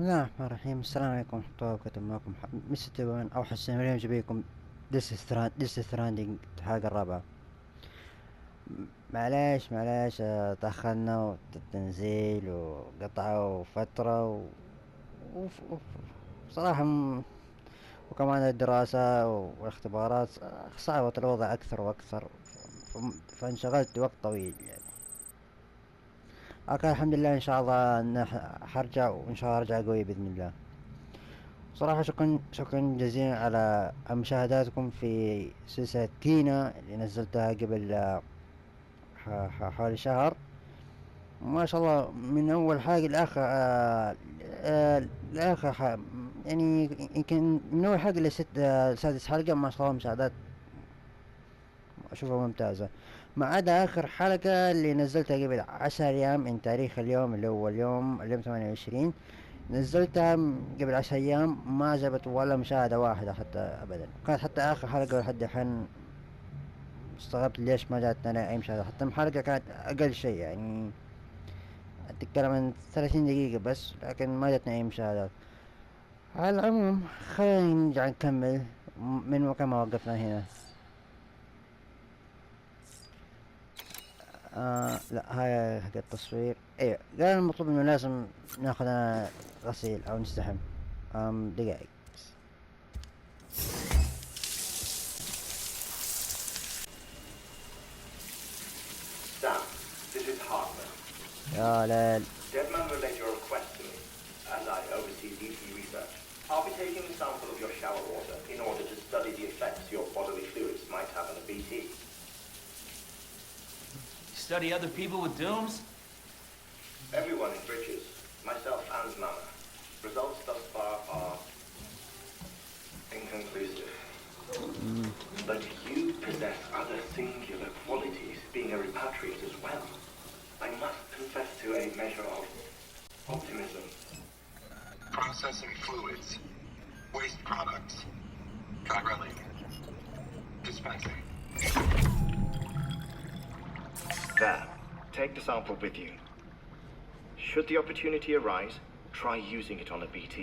بسم الله الرحمن الرحيم. السلام عليكم ورحمة الله وبركاته. معكم مستر 1 أوحش سيناريو جايبيكم ديس ستراندينج الحلقة الرابعة. معليش تأخرنا والتنزيل وقطعوا فترة صراحة وكمان الدراسة والاختبارات صعبت الوضع أكثر وأكثر، فانشغلت وقت طويل يعني. لكن الحمد لله إن شاء الله إن حرجع، وإن شاء الله أرجع قوي بإذن الله. صراحة شكرا جزيلا على مشاهداتكم في سلسلة تينا اللي نزلتها قبل حوالي شهر. ما شاء الله من أول حلقة لآخر يعني يمكن من أول حلقة لسادس حلقة ما شاء الله مشاهدات أشوفها ممتازة، ما عدا آخر حلقة اللي نزلتها قبل 10 أيام من تاريخ اليوم اللي هو اليوم 28. نزلتها قبل 10 أيام ما جابت ولا مشاهدة واحدة حتى أبدا. كانت حتى آخر حلقة لحد الحين استغربت ليش ما جاتنا أي مشاهدة. حتى الحلقة كانت أقل شيء يعني أتكلم عن 30 دقيقة بس، لكن ما جاتنا أي مشاهدات. على العموم خلينا نرجع نكمل من مكان ما وقفنا هنا. لا هاي حق التصوير. ايوه قال المطلوب انه لازم ناخذ غسيل او نستحم. دقائق. Sam, this is Hartman. يا ليل. Deadman relayed your request to me, as I oversee DP research. I'll be taking a sample of your shower water in order to study the effects your bodily fluids might have on a BT. Study other people with dooms? Everyone in Bridges, myself and Mama. Results thus far are inconclusive. But you possess other singular qualities, being a repatriate as well. I must confess to a measure of optimism. Processing fluids. Waste products. Drilling. Dispensing. There. Take the sample with you. Should the opportunity arise, try using it on a BT.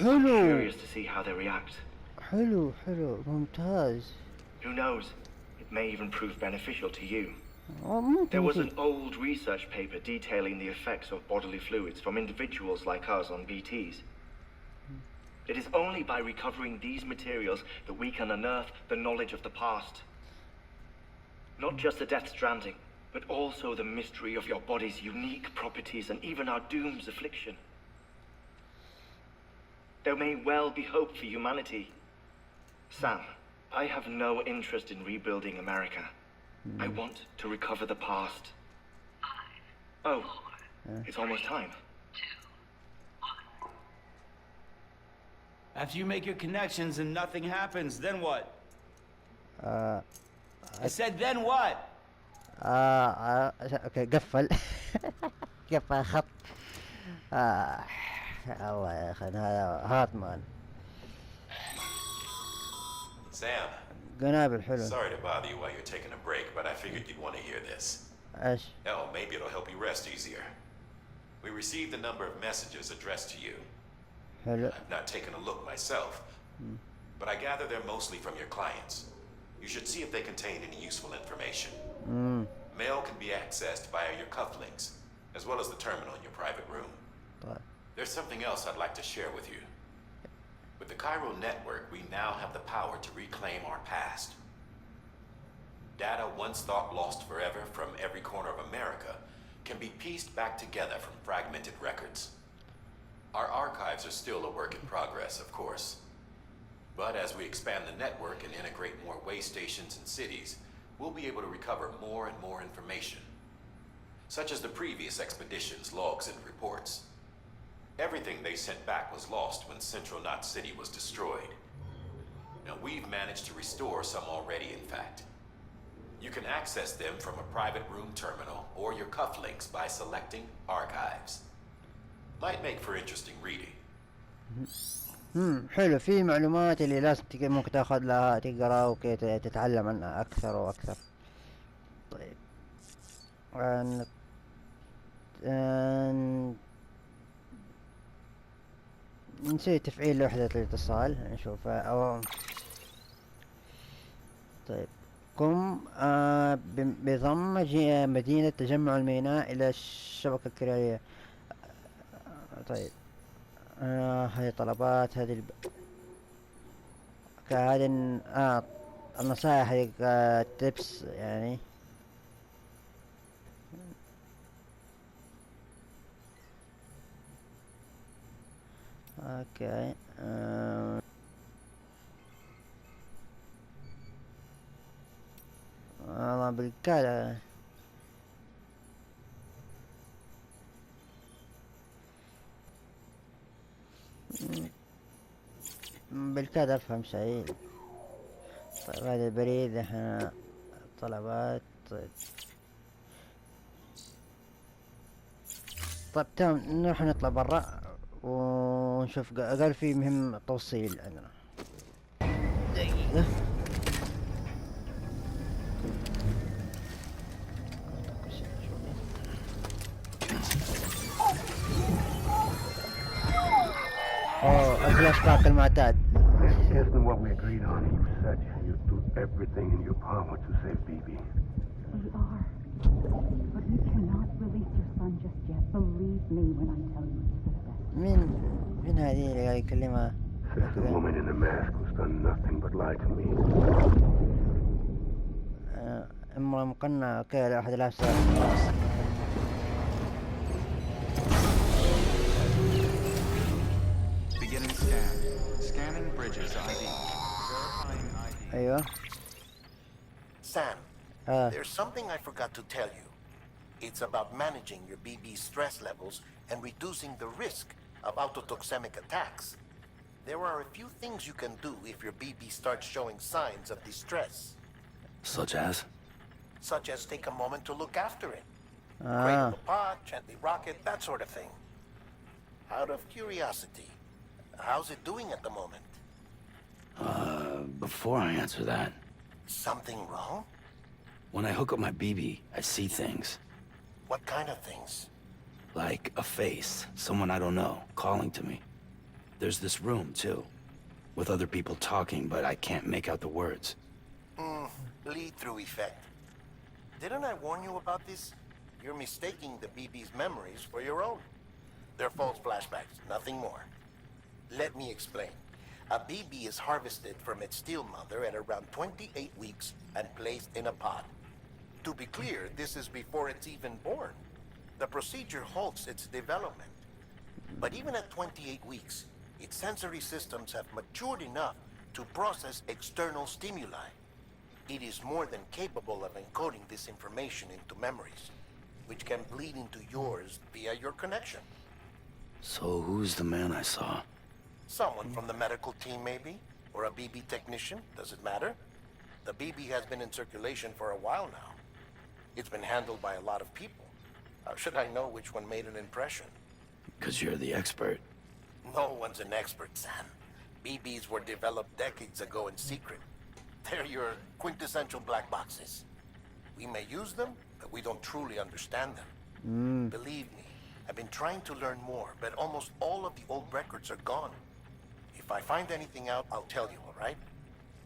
I'm curious to see how they react. حلو ممتاز. Who knows? It may even prove beneficial to you. There was an old research paper detailing the effects of bodily fluids from individuals like us on BTs. It is only by recovering these materials that we can unearth the knowledge of the past. Not just the death stranding, but also the mystery of your body's unique properties and even our doom's affliction. There may well be hope for humanity. Sam, I have no interest in rebuilding America. I want to recover the past. 5, oh, 4, it's almost time. 2, 1. After you make your connections and nothing happens, then what? I said then what? اوكي قفل. قفل خط. الله يا اخي هذا هارتمان. Sam. قنابل حلو. Sorry to bother you while you're taking a break, but I figured you'd want to hear this. ايش؟ Hell, maybe it'll help you rest easier. We received a number of messages addressed to you. حلو. I've not taken a look myself, but I gather they're mostly from your clients. You should see if they contain any useful information. Mail can be accessed via your cufflinks, as well as the terminal in your private room. There's something else I'd like to share with you. With the Cairo network, we now have the power to reclaim our past. Data once thought lost forever from every corner of America can be pieced back together from fragmented records. Our archives are still a work in progress, of course. But as we expand the network and integrate more way stations and cities, we'll be able to recover more and more information, such as the previous expedition's logs and reports. Everything they sent back was lost when Central Knot City was destroyed. Now we've managed to restore some already, in fact. You can access them from a private room terminal or your cufflinks by selecting Archives. Might make for interesting reading. حلو. في معلومات اللي لازم ممكن تاخذ لها تقرا وكي تتعلم عنها اكثر واكثر. طيب نسوي تفعيل وحدة الاتصال نشوفها أو طيب قم بضم مدينة تجمع الميناء إلى الشبكة الكرية. طيب هذه طلبات هذه هذه النصائح هذه تبس يعني. اوكي والله بالكاد بالكاد افهم شيء. طيب هذا البريد احنا طلبات. طيب تمام نروح نطلع برا ونشوف قال في مهم توصيل عندنا. دقيقة اوه الفلاش باك المعتاد. This isn't what we agreed on. You said you'd do everything in your power to save Bibi. We are. But we cannot release your son just yet. Believe me when I tell you it's for the best. مين هذه اللي قاعد يكلمها؟ Says the woman in the mask who's done nothing but lie to me. امرأة مقنعة. اوكي لا احد لابسة. Beginning scan. Scanning bridges ID. Verifying ID. ايوه. Sam, there's something I forgot to tell you. It's about managing your BB's stress levels and reducing the risk of autotoxemic attacks. There are a few things you can do if your BB starts showing signs of distress. Such as? Such as take a moment to look after it. Cradle the pot, gently rock it, that sort of thing. Out of curiosity, how's it doing at the moment? Before I answer that, Something wrong? when I hook up my BB, I see things. What kind of things? Like a face, someone I don't know, calling to me. There's this room, too, with other people talking, but I can't make out the words. Lead-through effect. Didn't I warn you about this? You're mistaking the BB's memories for your own. They're false flashbacks, nothing more. Let me explain. A BB is harvested from its steel mother at around 28 weeks and placed in a pod. To be clear, this is before it's even born. The procedure halts its development. But even at 28 weeks, its sensory systems have matured enough to process external stimuli. It is more than capable of encoding this information into memories, which can bleed into yours via your connection. So who's the man I saw? Someone from the medical team, maybe? Or a BB technician? Does it matter? The BB has been in circulation for a while now. It's been handled by a lot of people. How should I know which one made an impression? Because you're the expert. No one's an expert, Sam. BBs were developed decades ago in secret. They're your quintessential black boxes. We may use them, but we don't truly understand them. Believe me, I've been trying to learn more, but almost all of the old records are gone. If I find anything out, I'll tell you, all right?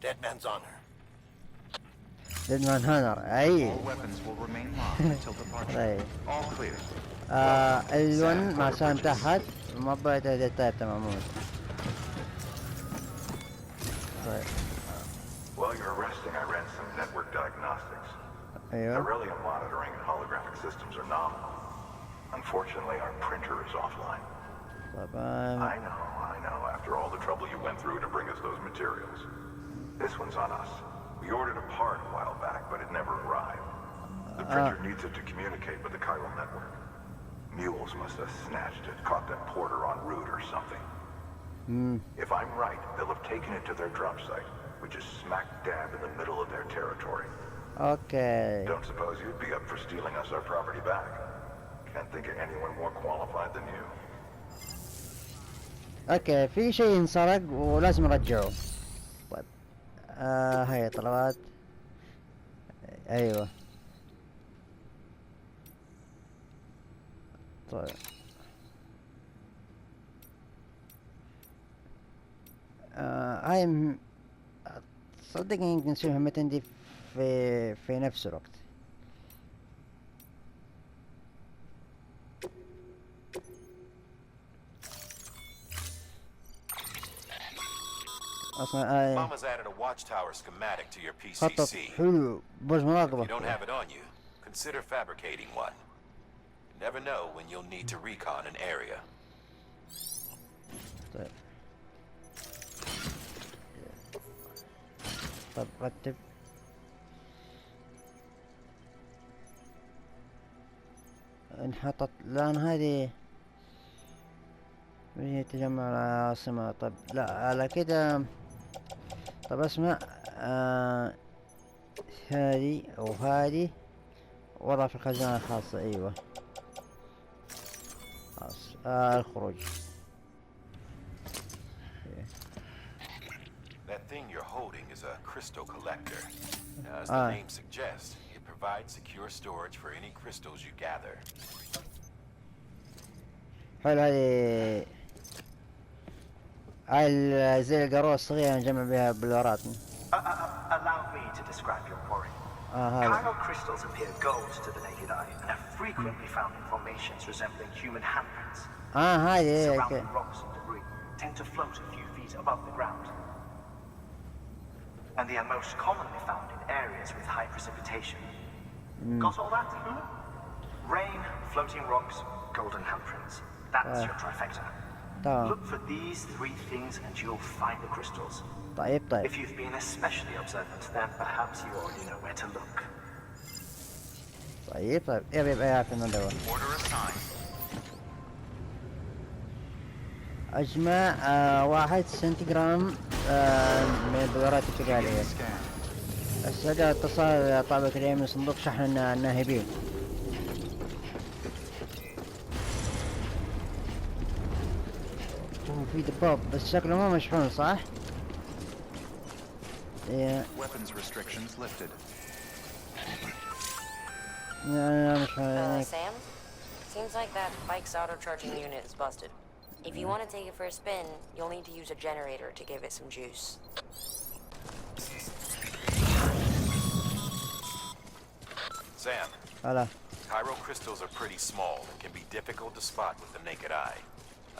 Dead man's honor. Dead man honor. اي All weapons will remain locked until departure. طيب All clear. ال1 مع سام تحت مربع التايب تمام. طيب While you're resting, I ran some network diagnostics. ايوه. Beryllium monitoring and holographic systems are nominal. Unfortunately, our printer is offline. طبعا I know, after all the trouble you went through to bring us those materials. This one's on us. We ordered a part a while back, but it never arrived. The printer needs it to communicate with the chiral network. Mules must have snatched it, caught that porter en route or something. If I'm right, they'll have taken it to their drop site, which is smack dab in the middle of their territory. اوكي. Don't suppose you'd be up for stealing us our property back? Can't think of anyone more qualified than you. اوكي في شيء انسرق ولازم نرجعه. طيب هاي طلبات. ايوه طيب هاي صدقني يمكن نسوي مهمتين دي في نفس الوقت. اصلا Mama's added a watchtower schematic to your خطط PCC. حلو برج If you مراقبة. don't have it on you, consider fabricating one. You never know when you'll need to recon an area. طيب طب رتب. انحطت الآن هذه هي تجمع العاصمة. طب لا على كده. طب اسمع، هذه او هذه وضع في الخزانة الخاصة. ايوه خلاص. الخروج. That thing you're holding is a crystal collector. Now, as the name suggests, it provides secure storage for any crystals you gather. حلو. هاي زي القارورة الصغيرة نجمع بها بلورات. Allow me to describe your quarry. Chiral crystals appear gold to the naked eye and are frequently found in formations resembling human handprints. هذه Surrounding rocks and debris tend to float a few feet above the ground. And they are most commonly found in areas with high precipitation. Got all that? Rain, floating rocks, golden handprints. That's your trifecta. Look for these three things and you'll find the crystals. طيب. If you've been especially observant, then perhaps you already know where to look. طيب يبقى يعرف ندور. اجمع 1 سنتيغرام من البذرات التجارية. السادة اتصال طابق اليمين من صندوق شحن الناهبين. في دباب بس شكله ما مشحون صح؟ Weapons restrictions lifted. لا مشحون. Sam? Seems like that bike's auto-charging unit is busted. If you want to take it for a spin, you'll need to use a generator to give it some juice. Sam, Hello. chiral crystals are pretty small and can be difficult to spot with the naked eye.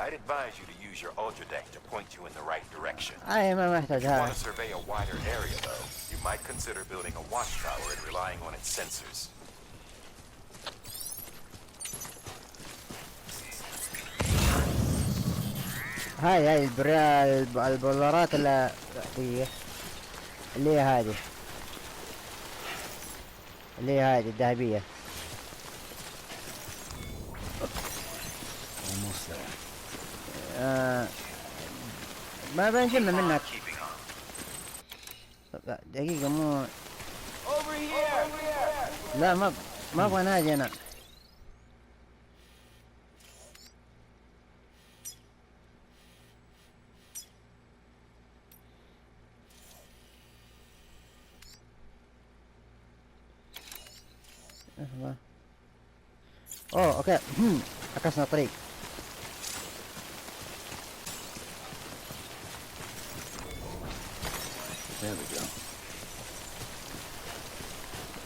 I'd advise you to use your ultra deck to point you in the right direction. ما محتاج If you هذا. want to survey a wider area, though, you might consider building a watchtower and relying on its sensors. هاي البولارات اللي هي هذه الذهبية. ما بنجمع منك. لا دقيقة مو لا ما ابغى نادي انا. اوه اوكي. عكسنا طريق.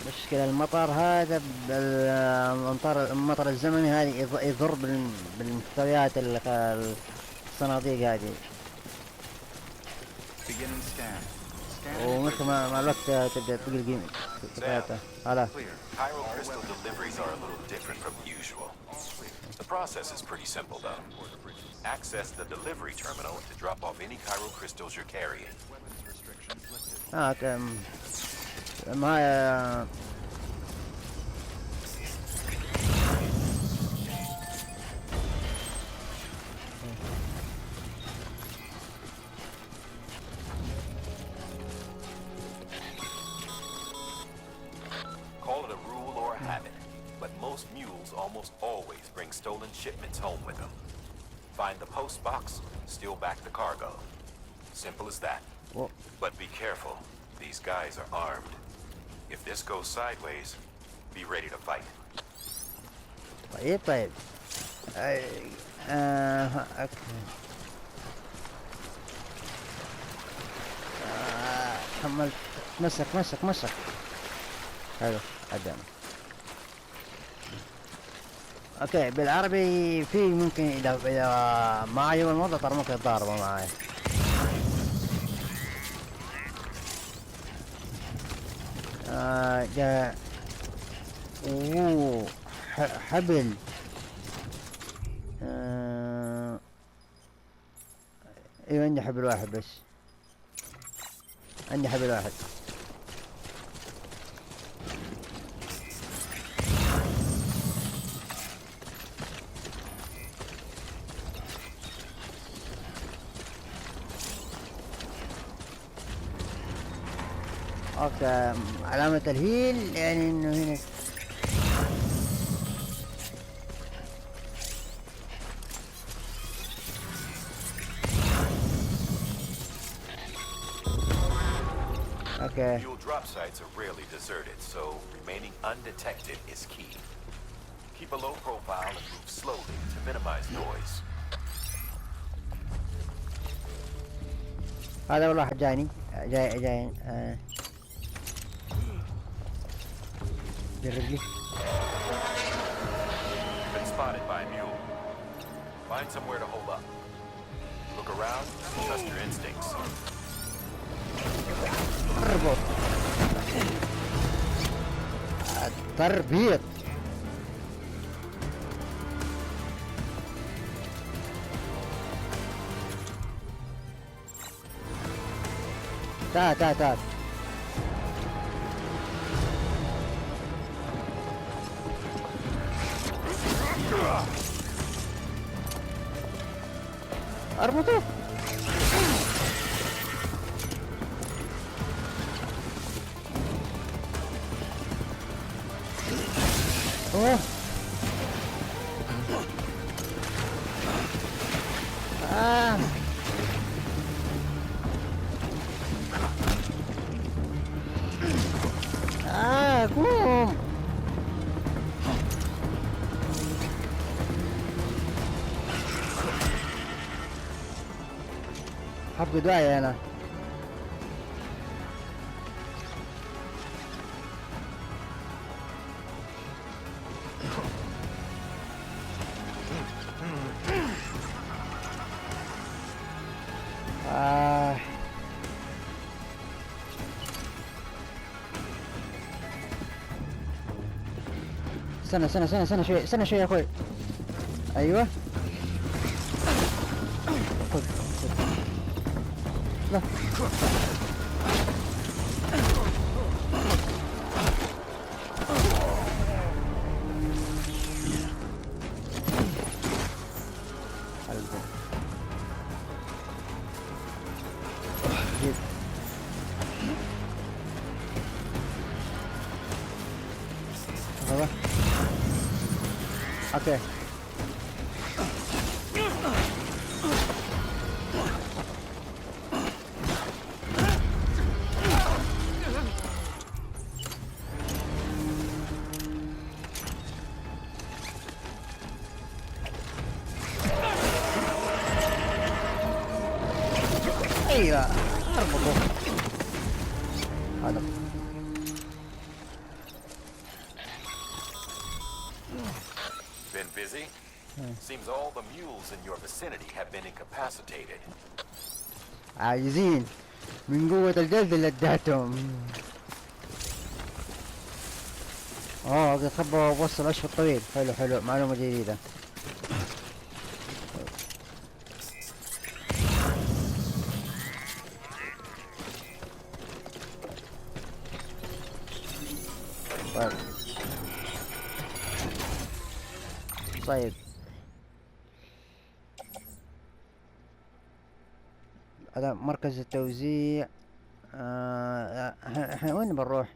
مشكلة المطر هذا المطر الزمني هذه يضر بالمحتويات الصناديق هذه. ومثل مع الوقت تبدأ تقل قيمته. هلا. Chiral crystal deliveries are a little different from usual. The process is pretty simple, though. Access the delivery terminal to drop off any chiral crystals you're carrying. معايا Call it a rule or a habit, but most mules almost always bring stolen shipments home with them. Find the post box, steal back the cargo. Simple as that. Whoa. But be careful. These guys are armed. If this goes sideways, be ready to fight. طيب. حملت. مسك. حلو قدام. اوكي بالعربي في ممكن اذا ما عجب الموضوع ترى ممكن تضاربوا معايا. جا اوه حبل. ايوه عندي حبل واحد بس. عندي حبل واحد. اوكي علامة الهيل يعني انه هنا. Okay. Mule drop sites are rarely deserted, so remaining undetected is key. Keep a low profile and move slowly to minimize noise. هذا والله واحد جاي جرب لي. Been spotted by a mule. Find somewhere to hold up. Look around, trust your instincts. اربط. التربيط. تعال اربطه. اوه قوم. حب دعي انا. استنى شوي يا اخوي. ايوه خذ لا اوكي ايوه اربطه هذا. Been busy? Seems all the mules in your vicinity have been incapacitated. عايزين من قوة الجلد اللي اديتهم. قد خبوا بوصل العشب الطويل. حلو معلومة جديدة. طيب هذا مركز التوزيع. احنا وين بنروح؟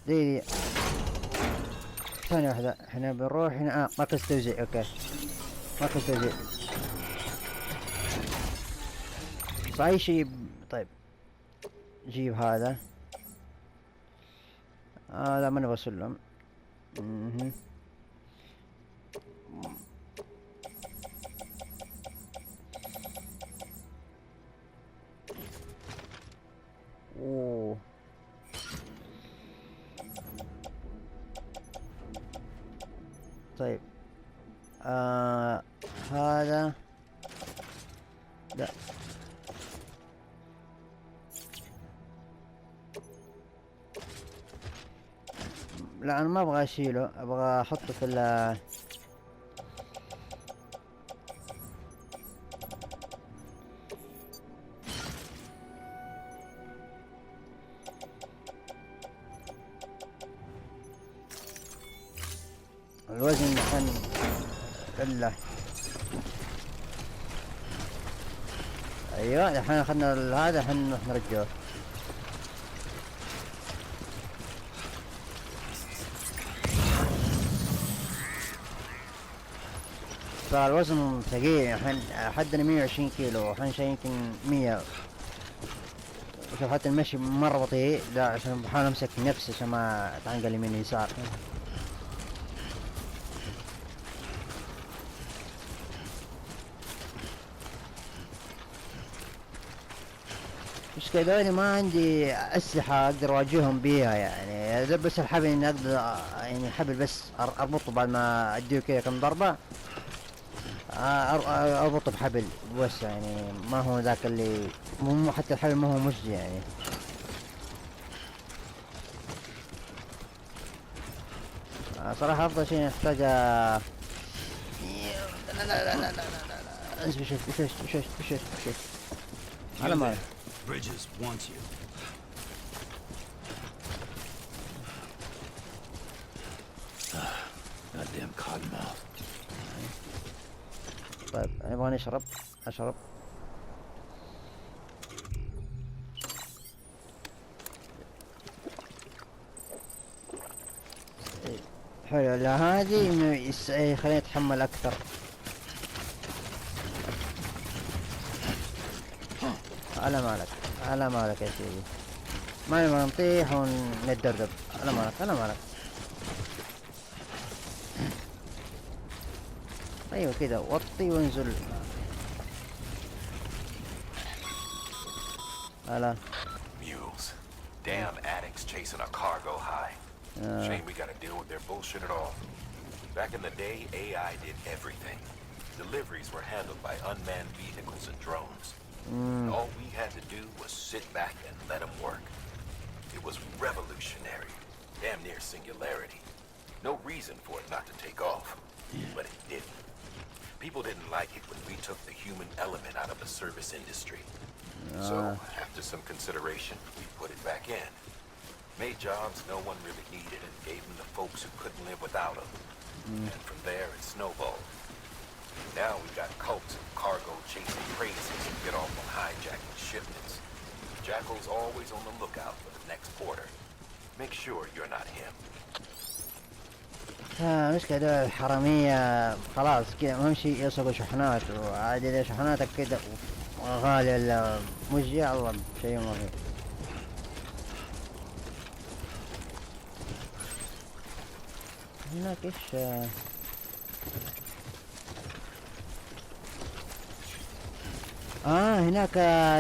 دي ثانية واحدة. احنا بنروح هنا مركز توزيع. اوكي مركز توزيع فأي شيء. طيب جيب هذا. لا ما نبغى سلم. طيب هذا لا لا انا ما ابغى اشيله، ابغى احطه في الوزن الحين كله. ايوه الحين اخذنا هذا، الحين نروح نرجعه. فالوزن ثقيل الحين، حدنا 120 كيلو، الحين شيء يمكن 100. شوف حتى المشي مرة بطيء، لا عشان بحاول امسك نفسي عشان ما اتعنقل يمين يسار. مش كذا ما عندي اسلحة اقدر اواجههم بيها يعني، بس الحبل اني اقدر يعني حبل بس اربطه بعد ما اديه كذا كم ضربة، اربطه بحبل بس يعني، ما هو ذاك اللي مو حتى الحبل ما هو مجزي يعني. صراحة افضل شيء نحتاج لا لا لا لا لا لا لا شوف على ما Bridges wants you. Goddamn cottonmouth. طيب نبغى نشرب، اشرب. حلو، لا هذه خليني اتحمل اكثر. على مالك على مالك يا سيدي، ما نبغى نطيح ونتدرب. على مالك على مالك. ايوه كذا وطي وانزل. هلا. Mules. Damn addicts chasing a cargo high. Shame we gotta deal with their bullshit at all. Back in the day, AI did everything. Deliveries were handled by unmanned vehicles and drones. All we had to do was sit back and let them work. It was revolutionary, damn near singularity. No reason for it not to take off, but it didn't. People didn't like it when we took the human element out of the service industry. So, after some consideration, we put it back in. Made jobs no one really needed and gave them to folks who couldn't live without them. And from there, it snowballed. Now we got cults and cargo chasing crazies who get off on hijacking shipments. Jackal's always on the lookout for the next porter. Make sure you're not him. مشكلة دول الحرامية خلاص كذا أهم شيء يسوقوا شحنات، وعادي إذا شحناتك كذا غالية ولا مجزية الله شيء مريح. هناك إيش هناك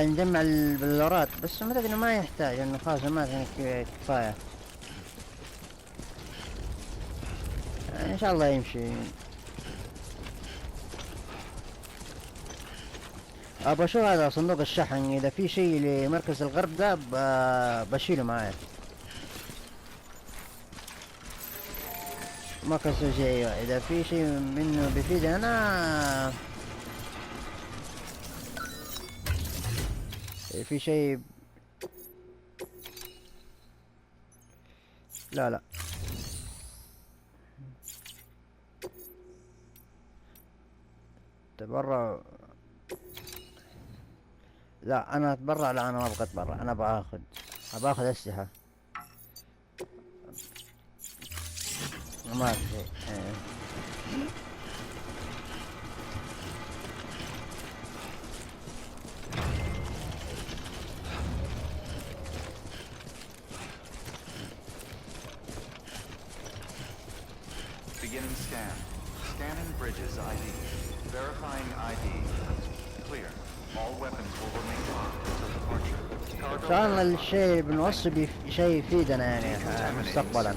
نجمع البلورات، بس ما انه ما يحتاج انه خلاص ما كفاية ان شاء الله يمشي. ابى اشوف هذا صندوق الشحن، اذا في شيء لمركز الغرب ده بشيله معايا. مركز الجاي اذا في شيء منه بيفيد انا، في شيء لا تبرع، لا انا اتبرع، لا انا ما ابغى اتبرع، انا باخذ اسلحة ما في شيء. Beginning scan. Scanning bridges ID. Verifying ID. Clear. All weapons will remain on until departure. ان شاء الله الشيء اللي بنوصل شيء يفيدنا يعني مستقبلا.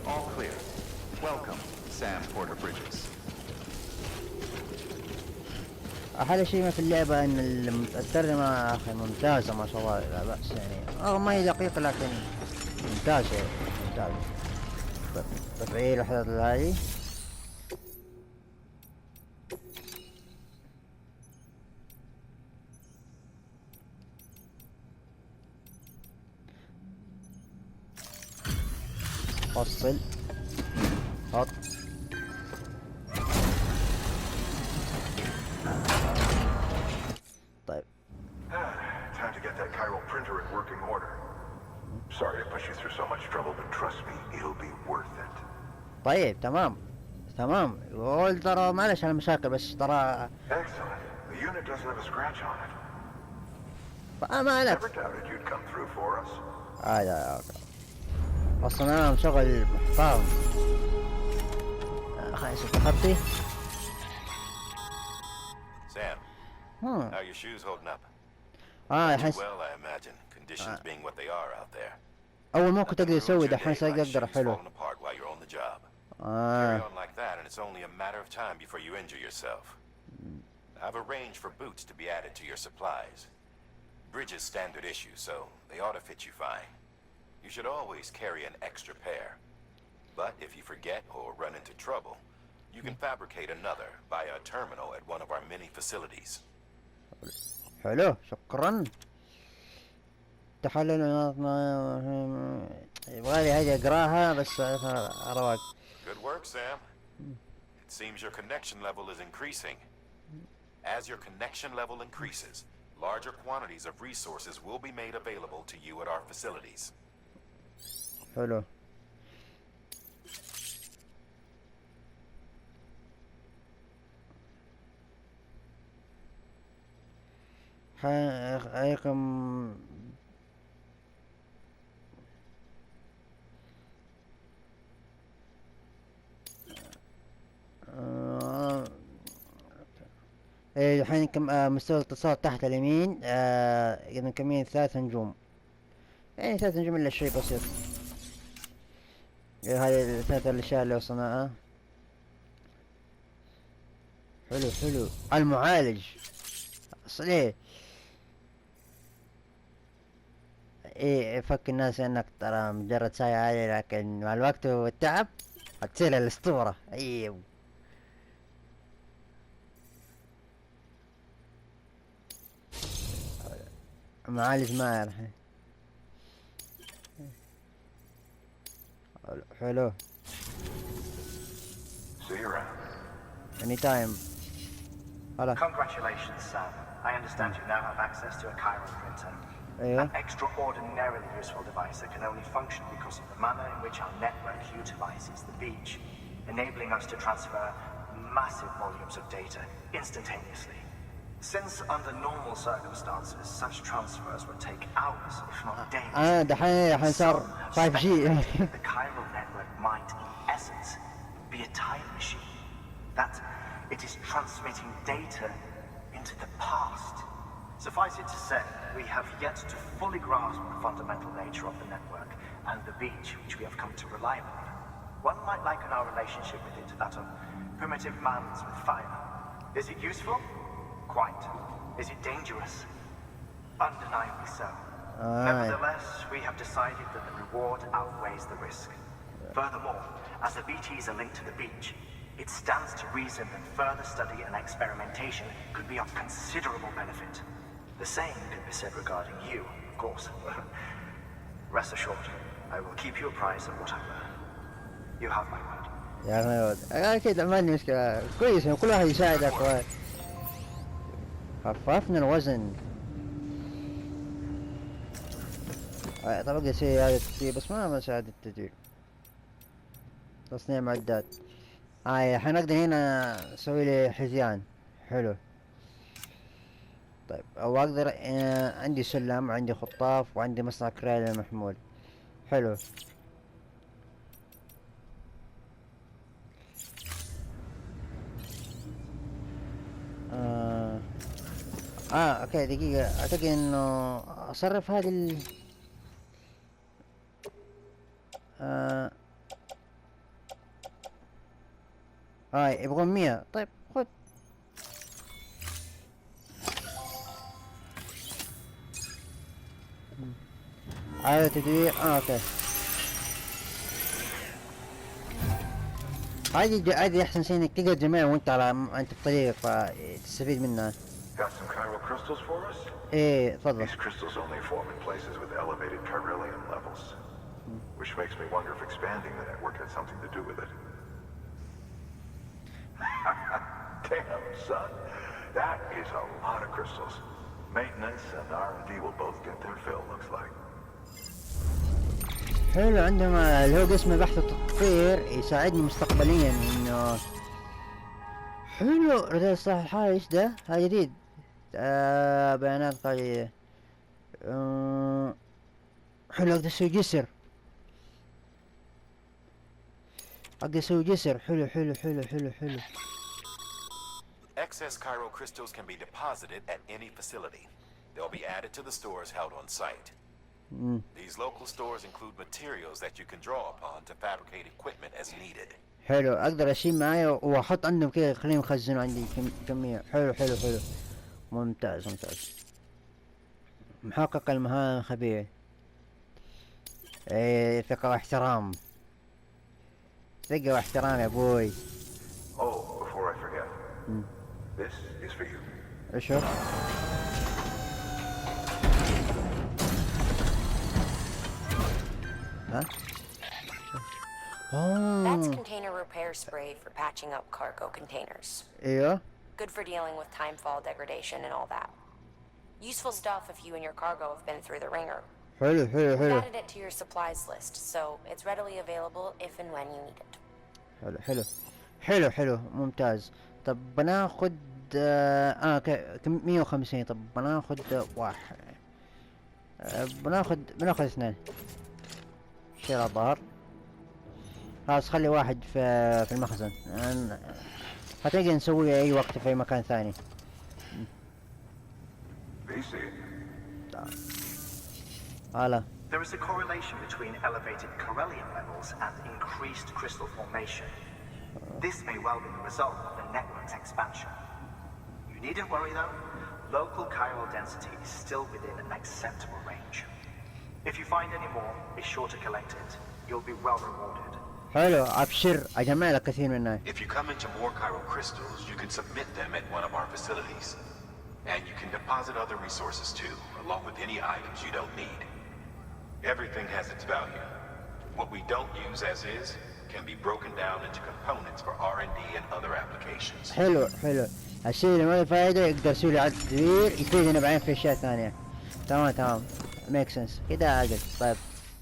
All clear. Welcome. Sam Porter Bridges. أحلى شيء ما في اللعبة إن الترجمة أخي ممتازة ما شاء الله لا بأس يعني، رغم ما هي دقيقة لكن ممتازة ممتازة. تفعيل وحدات هذه فصل حط طيب. Time to get that chiral printer in working order. Sorry to push you through so much trouble, but trust me, it'll be worth it. طيب تمام تمام. يقول ترى معلش على المشاكل بس ترى. Excellent. The unit doesn't have a scratch on it. ما عليك. Never doubted you'd come through for us. لا أصلا شغل محترم. خلينا نشوف تخطي. Sam, how are your shoes holding up? يحس. Well, I imagine, conditions being what they are out there. أول ما كنت أقدر أسوي دحين أقدر حلو. Carry on like that, and it's only a matter of time before you injure yourself. I've arranged for boots to be added to your supplies. Bridges standard issue, so they ought to fit you fine. You should always carry an extra pair. But if you forget or run into trouble, you can fabricate another via a terminal at one of our many facilities. حلو شكرا. تحلل يبغالي هذه اقراها بس رواق. Good work, Sam. It seems your connection level is increasing. As your connection level increases, larger quantities of resources will be made available to you at our facilities. حلو. رقم الحين مستوى الاتصال تحت اليمين مكملين 3 نجوم يعني 3 نجوم الا شيء بسيط. هذه الثلاث الاشياء اللي وصلناها. حلو المعالج اصلي يفك الناس انك ترى مجرد ساعة عالية، لكن مع الوقت والتعب هتصير الاسطورة. ايوه معالج ماهر. حلو. Anytime. Congratulations, Sam. I understand you now have access to a chiral printer. Yeah. An extraordinarily useful device that can only function because of the manner in which our network utilizes the beach, enabling us to transfer massive volumes of data instantaneously. Since under normal circumstances, such transfers would take hours, if not days. دحين صار 5G. The chiral network might, in essence, be a time machine. That it is transmitting data into the past. Suffice it to say, we have yet to fully grasp the fundamental nature of the network and the beach which we have come to rely upon. One might liken our relationship with it to that of primitive mans with fire. Is it useful? Quite. Is it dangerous? Undeniably so. Nevertheless, we have decided that the reward outweighs the risk. Furthermore, as the BTs are linked to the beach, it stands to reason that further study and experimentation could be of considerable benefit. The same could be said regarding you, of course. Rest assured, I will keep you apprised of what I learn. You have my word. يا ولد اكيد ما عندي مشكلة. كويس كل واحد يساعدك. خففنا الوزن. طبعا يصير هذا التدريب بس ما مساعد التدريب. تصنيع معدات. الحين نقدر هنا نسوي لي حزيان. حلو. طيب او اقدر عندي سلم وعندي خطاف وعندي مصنع كريل محمول. حلو. اوكي دقيقة اعتقد انه اصرف هذه هاي يبغون 100. طيب خذ. عادة تدوير. اوكي. هذه احسن شيء انك تقدر تجمعها وانت انت بطريق فتستفيد منها. Got some chiral crystals for us? ايه تفضل. These crystals only form in places with elevated chiralium levels, which makes me wonder if expanding the network had something to do with it. Damn, son, that is a lot of crystals. Maintenance and R&D will both get their fill, looks like. حلو. عندما اللي هو قسم بحث التطوير يساعدني مستقبليا انه حلو. رجال الصحة ايش ده؟ هذا جديد. بيانات قليلة. حلو. اقدر اسوي جسر. حلو حلو حلو حلو حلو. Excess chiral crystals can be deposited at any facility. They'll be added to the stores held on site. These local stores include materials that you can draw upon to fabricate equipment as needed. حلو. اقدر اشيل معايا واحط عندهم كذا خليهم يخزنوا عندي كمية. حلو حلو حلو. ممتاز ممتاز. محقق المهام خبير. ايه ثقة واحترام. ثقة واحترام يا ابوي. Oh, before I forget, this is for you. ايش هو؟ ها؟ That's container repair spray for patching up cargo containers. ايوه. Good for dealing with timefall degradation and all that. Useful stuff if you and your cargo have been through the ringer. حلو حلو We've حلو. added it to your supplies list, so it's readily available if and when you need it. حلو حلو حلو حلو ممتاز. طب بناخد 150. طب بناخد واحد. بناخد 2. شيل الظهر. خلاص خلي واحد في المخزن. هتقدر نسويه اي وقت في اي مكان ثاني. هلا. There is a correlation between elevated chiralium levels and increased crystal formation. This may well be the result of the network's expansion. You needn't worry though. Local chiral density is still within an acceptable range. If you find any more, be sure to collect it. You'll be well rewarded. حلو. ابشر اجمع لك كثير منها. If you come into more chiral crystals, you can submit them at one of our facilities. And you can deposit other resources too, along with any items you don't need. Everything has its value. What we don't use as is can be broken down into components for R&D and other applications. حلو حلو. الشيء اللي ما له فايدة يقدر يسوي له عد تدوير يفيدنا بعدين في اشياء ثانية. تمام ميك سنس كده عقل. طيب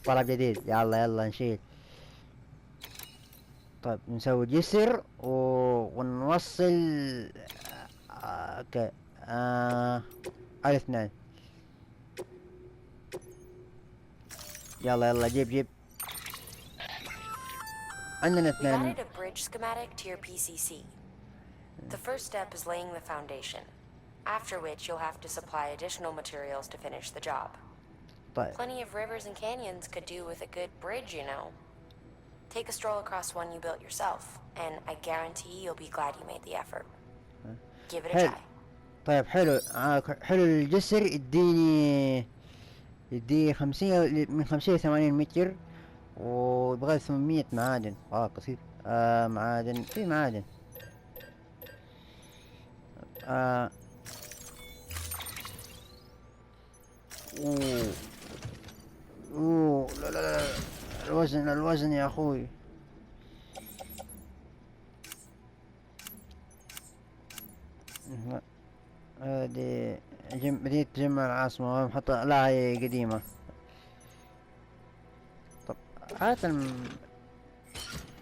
طلب جديد. يلا نشيل. طيب نسوي جسر ونوصل. اوكي. الاثنين. يلا جيب. عندنا We've 2. added a bridge schematic to your PCC. The first step is laying the foundation, after which you'll have to supply additional materials to finish the job. طيب. Plenty of rivers and canyons could do with a good bridge, you know. Take a stroll across one you built yourself, and I guarantee you'll be glad you made the effort. Give it a try. طيب حلو. حلو. الجسر يدي 50 من 50 ل 80 متر ويبغى 800 معادن. قصير. معادن. في معادن. لا الوزن يا اخوي. هذه بديت تجمع العاصمة محط. لا هي قديمة. طب هات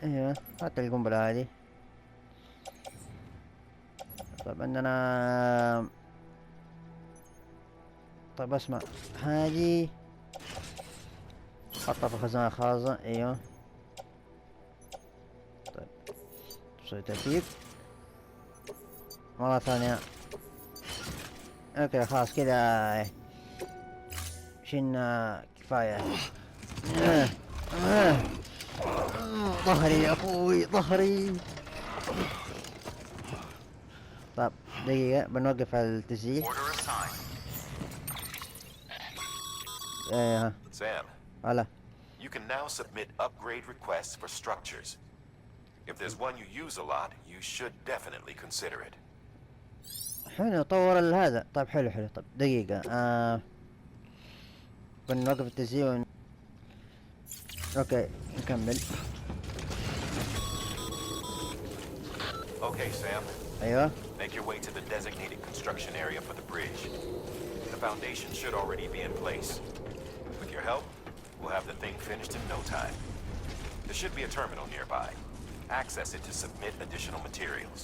ايوه هات القنبلة هذه. طب عندنا. طيب اسمع هذه حطها في الخزانة الخاصة. ايوه. طيب تسوي ترتيب مرة ثانية. اوكي خلاص كذا شلنا كفاية. ظهري يا اخوي ظهري. طب دقيقة بنوقف التسجيل. ايه Sam, هلا. you can now submit upgrade requests for structures. If there's one you use a lot, you should definitely consider it. حلو طور هذا. طيب حلو. طب دقيقة بنوقف التسجيل اوكي نكمل. Okay, Sam. ايوه. Make your way to the designated construction area for the bridge. The foundation should already be in place. With your help, we'll have the thing finished in no time. There should be a terminal nearby. Access it to submit additional materials.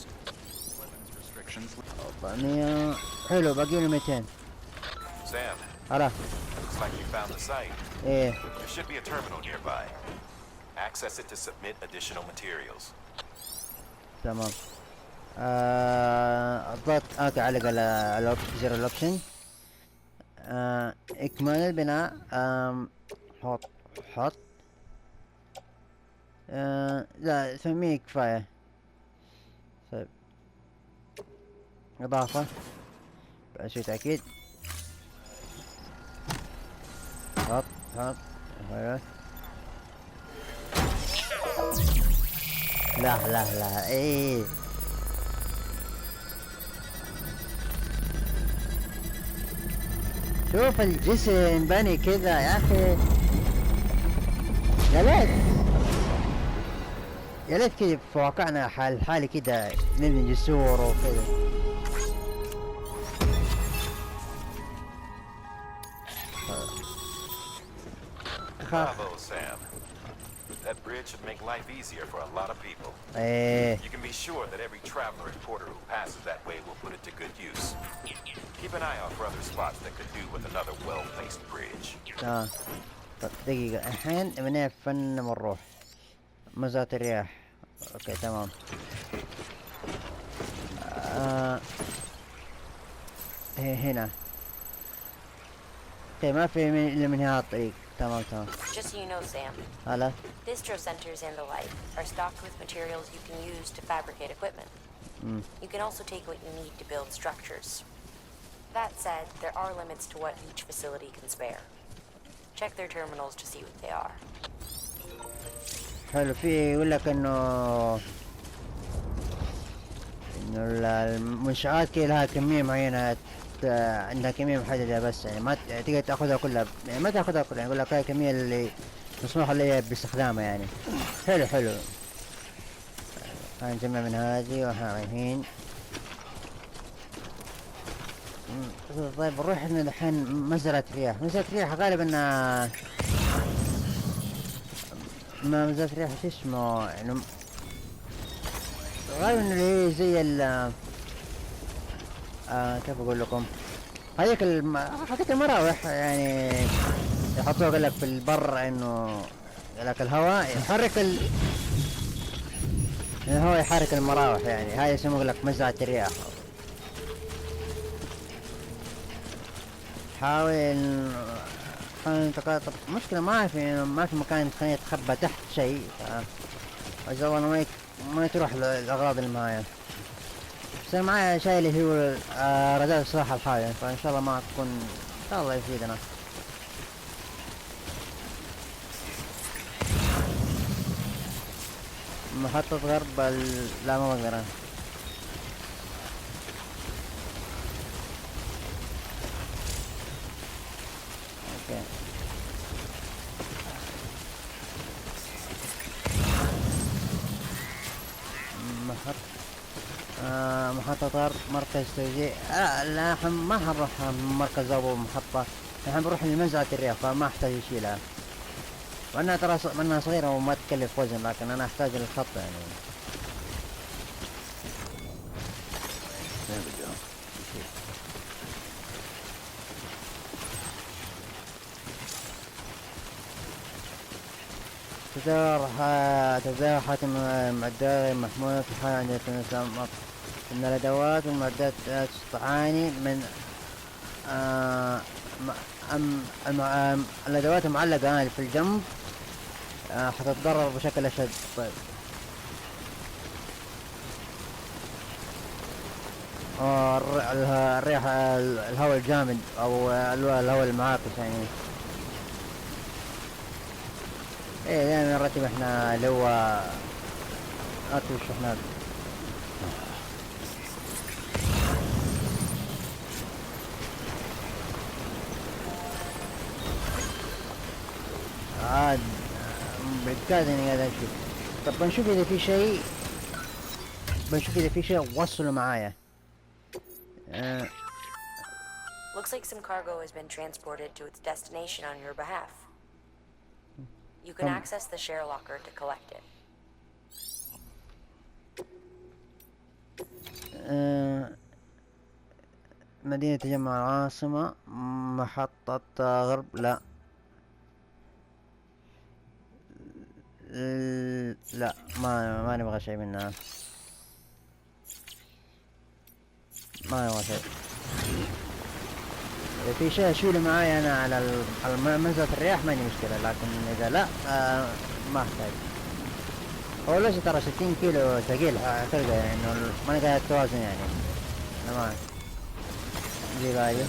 حلو باقي له 200. Sam. هلا. Looks like you found the site. ايه. There should be a terminal nearby. Access it to submit additional materials. تمام. اضغط اعلق على زر الاوبشن. اكمال البناء. حط لا 800 كفاية. طيب اضافة بأشي تأكيد. حط لا ايه شوف الجسم بني كذا يا اخي. يا ليت كذا في واقعنا حالي كذا نبني جسور وكذا. Bravo, Sam. That bridge should make life easier for a lot of people. You can be sure that every traveler and porter who passes that way will put it to good use. Keep an eye out for other spots that could do with another well-placed bridge. طب دقيقة الحين من فن بنروح مزرعة الرياح. اوكي تمام. هنا اوكي ما في الا من هذا الطريق. تمام. Just so you know, Sam. هلا. Distro centers and the like are stocked with materials you can use to fabricate equipment. You can also take what you need to build structures. That said, there are limits to what each facility can spare. Check their terminals to see what they are. حلو. في يقول لك انه المنشآت كي لها كمية معينة، عندها كمية محددة بس يعني ما تقدر تاخذها كلها، يعني ما تاخذها كلها، يقول لك هاي الكمية اللي مسموح لي باستخدامها يعني. حلو. هنجمع من هذه واحنا رايحين. طيب نروح احنا الحين مزرعة رياح. غالبا ما مزرعة رياح شو اسمه يعني، غالبا اللي هي زي كيف اقول لكم، هذيك حقت المراوح يعني، يحطوها يقول لك في البر انه لك الهواء يحرك الهواء يحرك المراوح يعني. هاي يسموه لك مزرعة الرياح. حاول تقاطب. مشكلة ما في مكان تخليني اتخبى تحت شيء، عايز والله ما تروح الاغراض اللي معايا. بس انا معايا شيء اللي هو رادار الصراحة الحالي، فان شاء الله ما تكون ان شاء الله يفيدنا. محطة غرب لا ما بقدر. اوكي محطة غرب مركز توزيع. لا ما حنروح مركز ابو محطة، نحن بنروح لمزرعة الرياح فما احتاج يشيلها، وانها ترى منها صغيرة وما تكلف وزن، لكن انا احتاج الخط يعني. تزار حاتم المعدات محمولة في حال عند تنسون ان الادوات والمعدات تعاني من الادوات المعلقة في الجنب حتتضرر بشكل اشد. طيب الريح الهواء الجامد او الهواء المعاكس يعني. ايه دائما نرتب احنا اللي هو نرتب الشحنات. عاد بالكاد اني قاعد اشوف. طب بنشوف اذا في شيء وصلوا معايا. Looks like some cargo has been transported to its destination on your behalf. You can access the share locker to collect it. مدينة تجمع العاصمة، محطة غرب. لا لا، ما نبغى شيء منها، ما نبغى شيء. إذا في شيء أشيله معاي أنا على منزلة الرياح ما عندي مشكلة، لكن إذا لا ما أحتاج. هو ليش ترى 60 كيلو ثقيل تلقى يعني إنه ما نقدر توازن يعني. تمام دي باقي.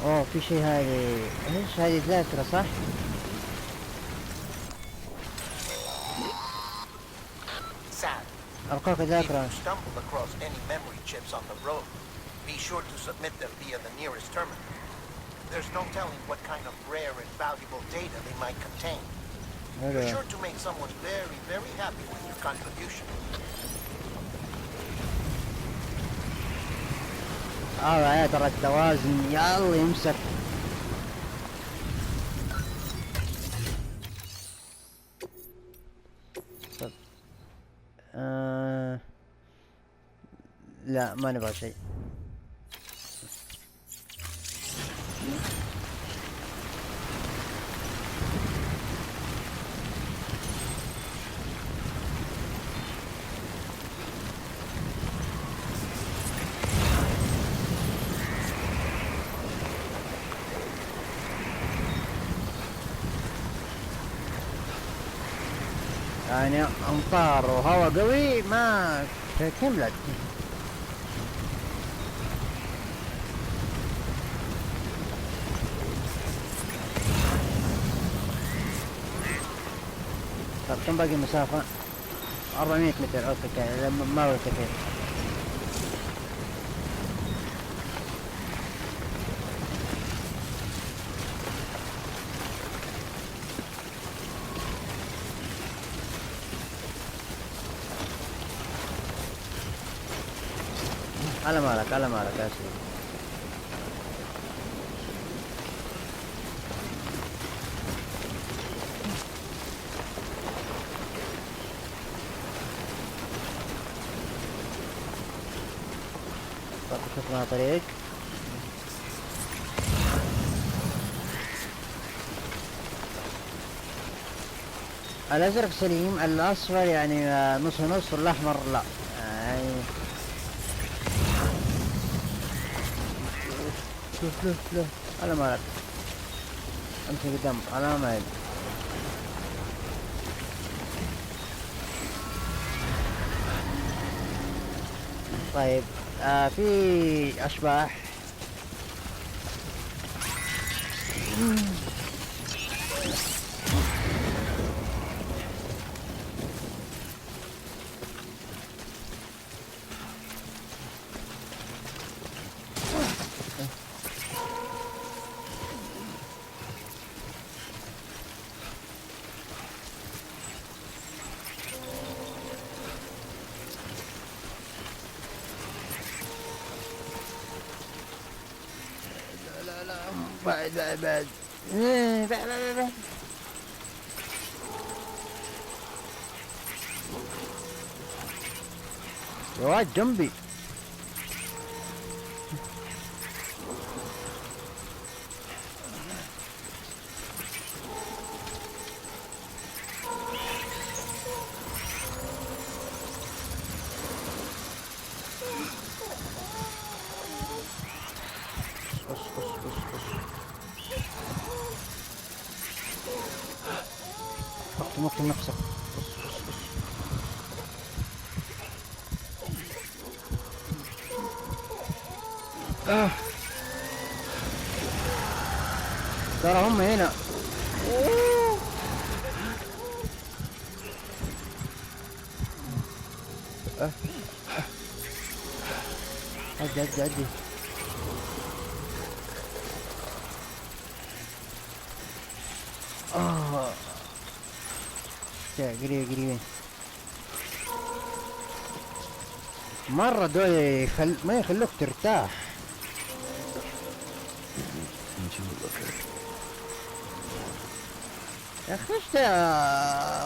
اوه في شيء هذه ايش هذه ذاكرة صح؟ ألقاك ذاكرة. Stumble across any memory chips on the road. Be sure to submit them via the nearest terminal. There's no telling what kind of rare and valuable data they might contain. You're sure to make someone very, very happy with your contribution. يا ترى التوازن يلا يمسك. طب لا ما نبغى شيء. يعني امطار وهواء قوي ما كملت. طب كم باقي المسافة؟ 400 متر. اوكي ما هو كثير. على مالك يا سيدي. طب شوف لنا طريق. الازرق سليم، الاصفر يعني نص نص، والاحمر لا يعني. شوف له على مالك، امشي قدام على ما يد. طيب في اشباح. بعد يا واد جنبي. ممكن نقصر. ترى هم هنا. عدي. قريبين مرة دول ما يخلوك ترتاح. يا اخي ايش ده؟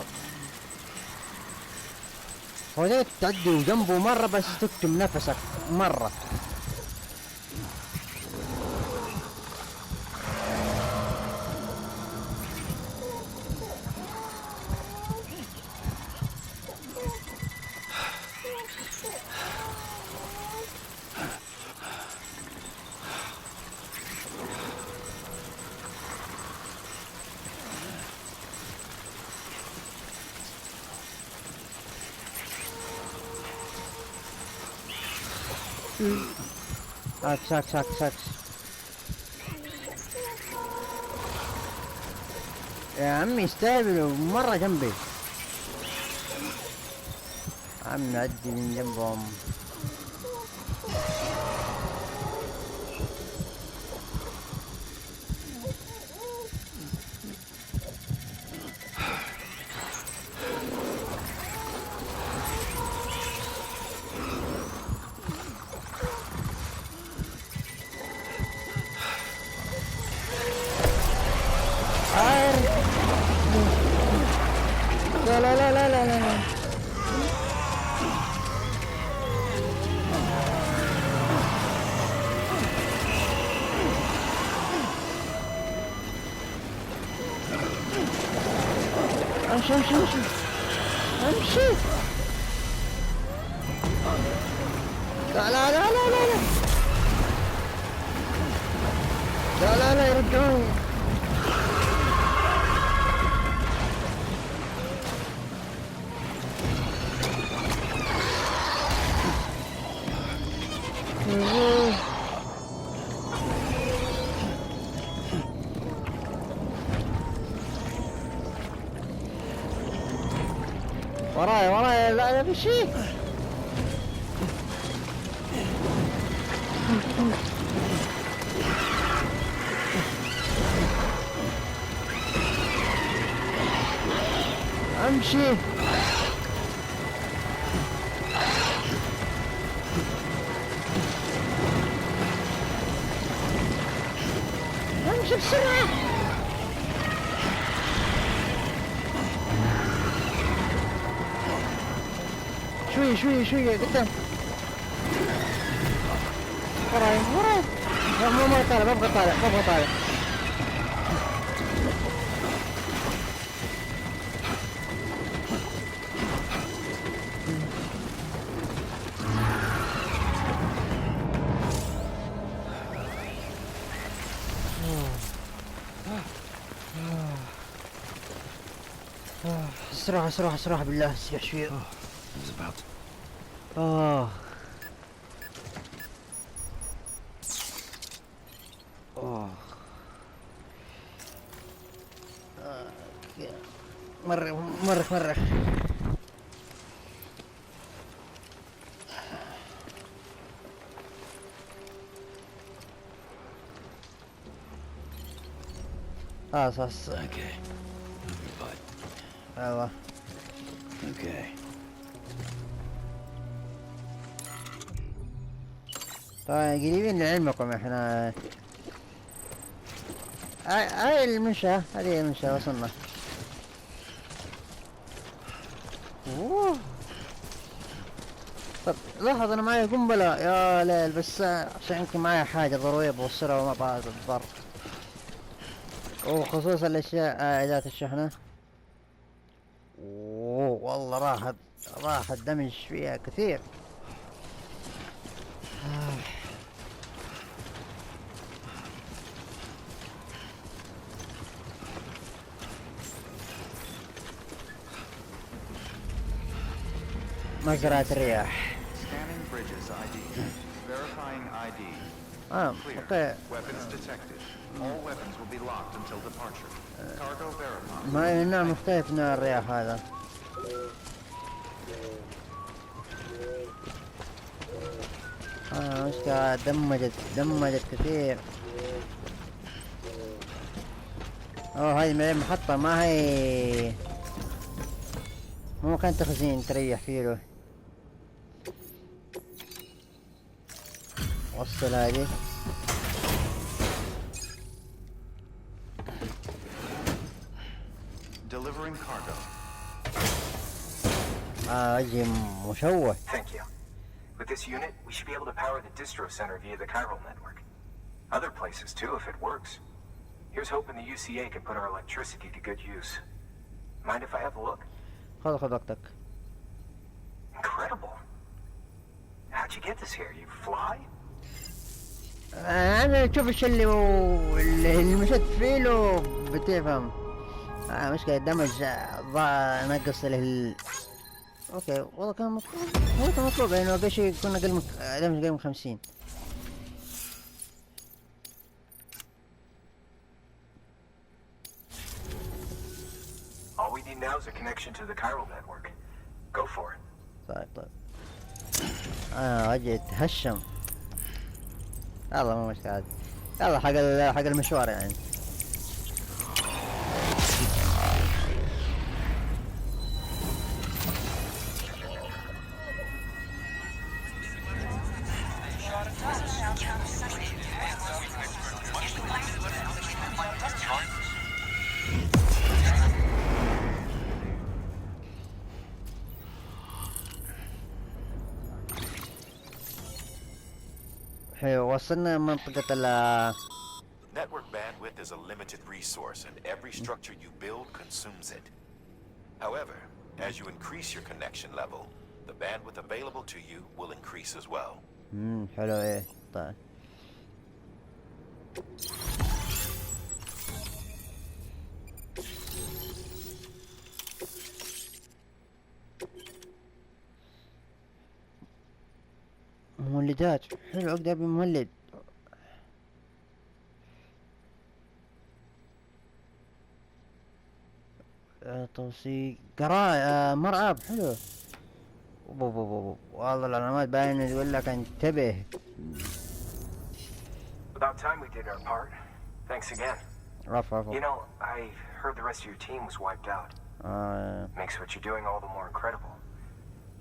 هو ده تعدي جنبه مرة بس تكتم نفسك مرة. ساكس يا عمي استهبلوا مرة جنبي. عم نعدي من جنبهم. لا امشي لا يرجعوني. وراي لا يمشي. امشي بسرعة. شوية قدام. وراي ما طالع ما ابغى طالع. اسرع بالله اسرع شوية. مرخ. صح. Okay. ايوه Okay. طيب قريبين لعلمكم احنا. هاي المنشأة، هذه المنشأة وصلنا. طب لاحظ انا معي قنبلة يا ليل، بس عشان يمكن معي حاجة ضرورية بوصلها وما بعد الضر، وخصوصا الاشياء اداة الشحنة. والله راحت دمج فيها كثير. مزرعة الرياح. اوكي. Weapons detected. All weapons will be locked until departure. Cargo verified. ما نوع مختلف نوع الرياح هذا. مشكلة دمجت كثير. هذه محطة، ما هي مو مكان تخزين تريح فيه له. وصل هذه. Delivering cargo. اجي مشوه. Thank you. With this unit, we should be able to power the distro center via the chiral network. Other places too, if it works. Here's hoping the UCA can put our electricity to good use. Mind if I have a look? خذ وقتك. Incredible. How'd you get this here? You fly? انا شوف الشيء اللي مشيت فيه له بتفهم. مشكلة دمج نقص له اوكي. والله كان مطلوب يعني اقل شيء يكون دمج اقل من 50. All we need now is a connection to the chiral network. Go for it. طيب. اجي اتهشم. يلا مو مشكلة. يلا حق المشوار يعني. وصلنا منطقة Network bandwidth is a limited resource, and every structure you build consumes it. However, as you increase your connection level, the bandwidth available to you will increase as well. حلو. ايه طيب. مولدات حلو. اقدر بمولد. توصيل قراءة مرعب حلو. والله العلامات باينة تقول لك انتبه. About time we did our part. Thanks again. رفع. You know, I heard the rest of your team was wiped out. Makes what you're doing all the more incredible.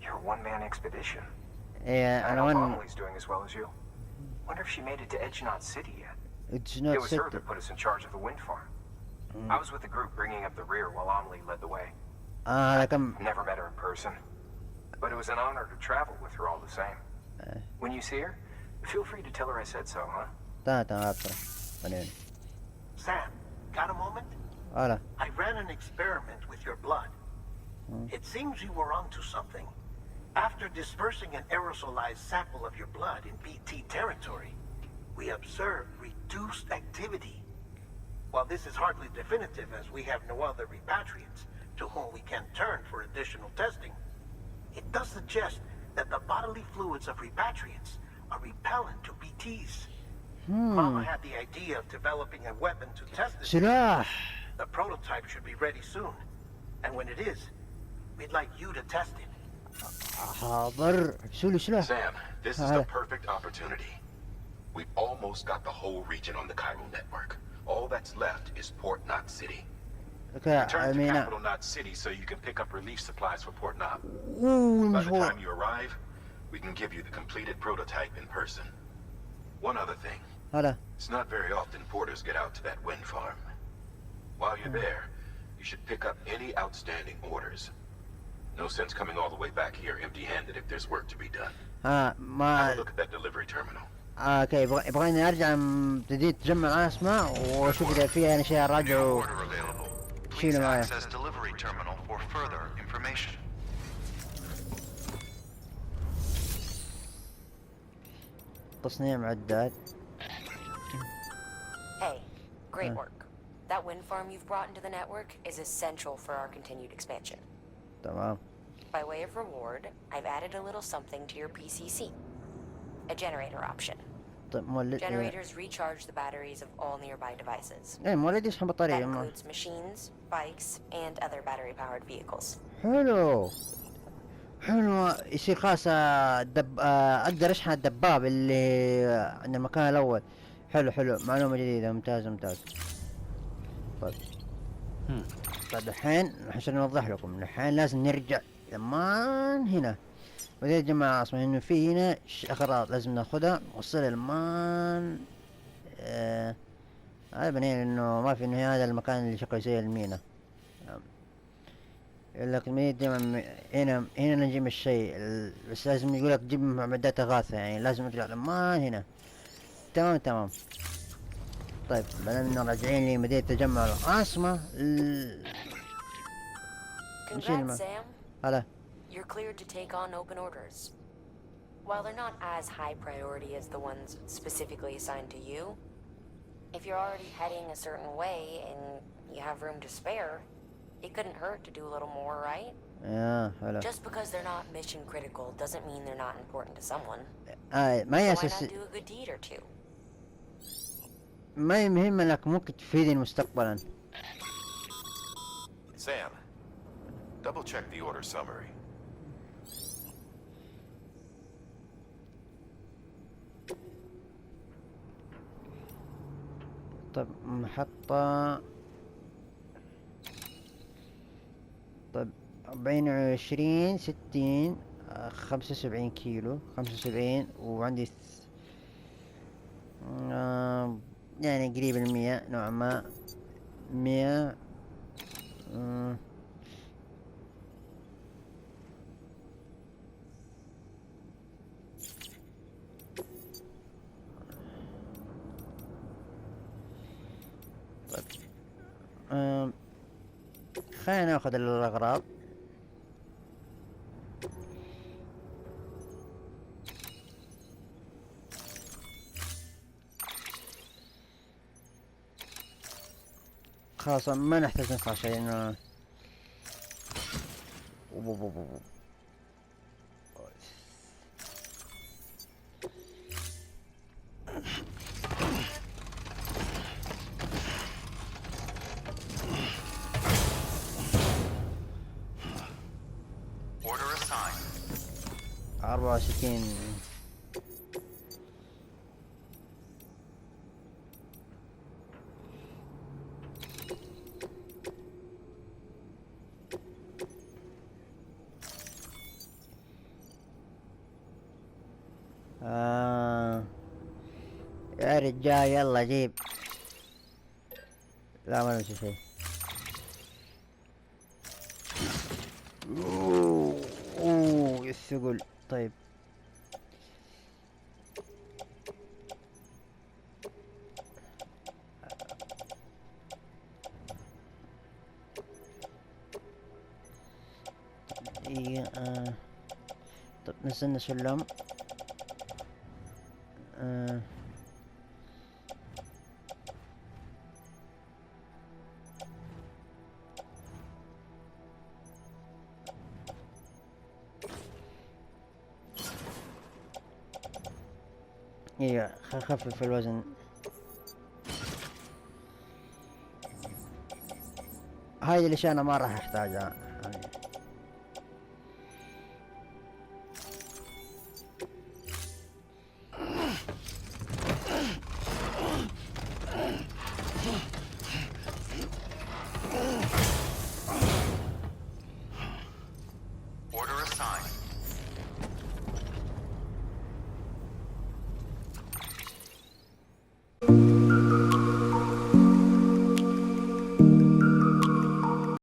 You're a one-man expedition. Yeah, I know Emily's doing as well as you. Wonder if she made it to Edgenaut City yet. It was her that put us in charge of the wind farm. I was with the group bringing up the rear while Amelie led the way. Never met her in person, but it was an honor to travel with her all the same. When you see her, feel free to tell her I said so, huh? Sam, got a moment? I ran an experiment with your blood. It seems you were onto something. After dispersing an aerosolized sample of your blood in BT territory, we observed reduced activity. While this is hardly definitive as we have no other repatriants to whom we can turn for additional testing, it does suggest that the bodily fluids of repatriants are repellent to BTs. Mama had the idea of developing a weapon to test this. The prototype should be ready soon. And when it is, we'd like you to test it. Sam, this is the perfect opportunity. We've almost got the whole region on the chiral network. All that's left is Port Knot City. Return to Capital Knot City so you can pick up relief supplies for Port Knot. By the time you arrive, we can give you the completed prototype in person. One other thing. It's not very often porters get out to that wind farm. While you're there, you should pick up any outstanding orders. No sense coming all the way back here empty-handed if there's work to be done. Have a look at that delivery terminal. اوكي يبغاني ارجع تجي تجمع اسماء واشوف اذا فيها اشياء راجعوا شيلوا معايا. تصنيع معدات. Hey, great work. That wind farm you've brought into the network is essential for our continued expansion. تمام. By way of reward, I've added a little something to your PCC. A generator option. طيب مولد Generators recharge the batteries of all nearby devices. ايه مولد يشحن That بطارية. includes machines, bikes, and other battery-powered vehicles. حلو حلو، يصير خلاص اقدر اشحن الدباب اللي عند المكان الاول. حلو حلو، معلومة جديدة، ممتاز ممتاز. طيب طيب الحين عشان نوضح لكم، الحين لازم نرجع لمان هنا. وذي يا جماعة اسمه انه في هنا اغراض لازم ناخذها نوصلها لمان. هذا بنين انه ما في انه هذا المكان اللي شكله زي المينا. لكن ما دائما هنا نجيب الشيء بس لازم يقولك تجيب معدات إغاثة، يعني لازم نرجع لمان هنا. تمام تمام. طيب بدنا راجعين لمدينة تجمع العاصمة. Congrats, Sam. هلا. You're cleared to take on open orders. While they're not as high priority as the ones specifically assigned to you, if you're already heading a certain way and you have room to spare, it couldn't hurt to do a little more, right? هلا. Just because they're not mission critical doesn't mean they're not important to someone. ما هي So why not do a good deed or two? ما هي مهمة لك، ممكن تفيدني مستقبلا. Sam, double check the order summary. طيب محطة. طيب 24 60 75 كيلو 75، وعندي يعني قريب 100 نوعا ما 100. طيب خلينا ناخذ الأغراض. خلاص ما نحتاج ندفع شيء انه Order assigned. 64. يا رجال يلا جيب. لا ما نسي شيء. اوه الثقل. طيب طب نزلنا سلم. ايوه خفف الوزن. هاي الاشياء انا ما راح احتاجها. Order assigned.